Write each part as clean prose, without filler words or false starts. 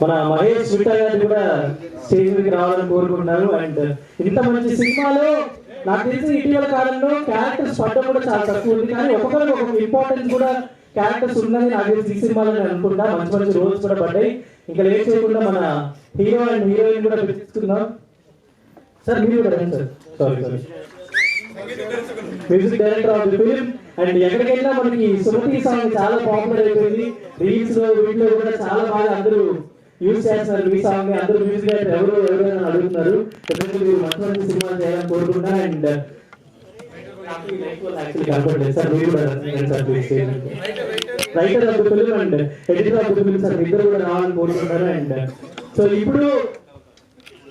మన మహేష్ విట్ట గారిని కూడా స్టేజ్ మీదకి రావాలని కోరుకుంటున్నారు. అండ్ ఇంత మంచి సినిమాలో నాకు తెలిసి ఇటీవల కాలంలో క్యారెక్టర్స్ పడడం కూడా చాలా తక్కువ ఉంది, కానీ ఒక్కొక్కరికి ఒక్కొక్క ఇంపార్టెన్స్ కూడా క్యారెక్టర్స్ ఉన్నది నాకు తెలిసి ఈ సినిమాలో నేను అనుకుంటా. మంచి మంచి రోల్స్ కూడా పడ్డాయి. ఇంకా లేట్ చేయకుండా మన హీరో అండ్ హీరోయిన్ కూడా పిలుచుకుందాం. సార్ మీరు కూడా రండి sir. Sorry music director of the film. And ఎక్కడికైనా మనకి సుమతి సాంగ్ చాలా పాపులర్ అయిపోయింది. రీల్స్ లో వీటిలో కూడా చాలా బాగా అందరూ యూజ్ చేస్తున్నారు ఈ సాంగ్. అందరూ మ్యూజిక్ డైరెక్టర్ ఎవరైనా అడుగుతున్నారు. మీరు మంచి మంచి సినిమాలు చేయాలని కోరుకుంటున్నా. And writer of the film and editor of the film sir ఇద్దరు కూడా రావాలని కోరుకుంటున్నారు. అండ్ సో ఇప్పుడు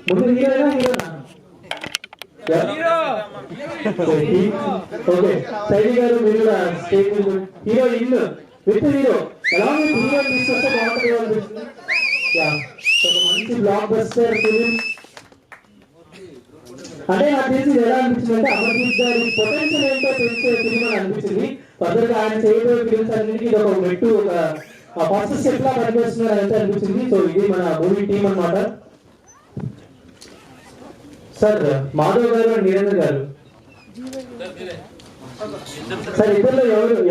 ముందు హీరోనా ఓకే సైని గారు మీరు కూడా స్టేజ్ హీరో ఇల్లు విత్ హీరో ఎలా హీరో తీసుకొస్తే బాగుంటుంది అనిపిస్తుంది. మంచి బ్లాక్ బస్టర్ ఫిల్మ్ అంటే నాకు తెలిసి ఎలా అనిపించింది అంటే అమర్దీప్ గారి పొటెన్షియల్ ఏంటో తెలిసే ఫిల్మ్ అని అనిపించింది. ఫర్దర్గా ఆయన చేయబోయే ఫిల్మ్స్ అన్నింటికి ఇది ఒక మెట్టు ఒక ఫస్ట్ స్టెప్ లా పనిచేస్తున్నారు అయితే అనిపించింది. సో ఇది మన మూవీ టీమ్ అన్నమాట. సార్ మాధవ్ గారు అండ్ నిరంజన్ గారు సార్ ఇద్దరు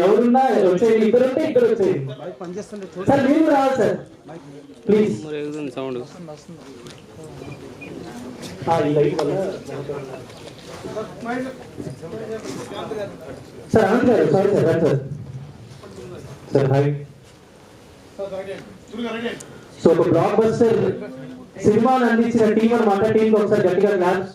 ఎవరున్నా వచ్చేది. ఇద్దరుంటే ఇద్దరు వచ్చేది. సార్ మీరు రావాలి sir please. Sound sir Anant గారు సారీ సార్ రండి సార్. Sir hi. సో ఒక బ్లాక్ బస్టర్ సినిమాని అందించిన టీం అన్నమాట. టీం ఒకసారి గట్టిగా క్లాప్స్.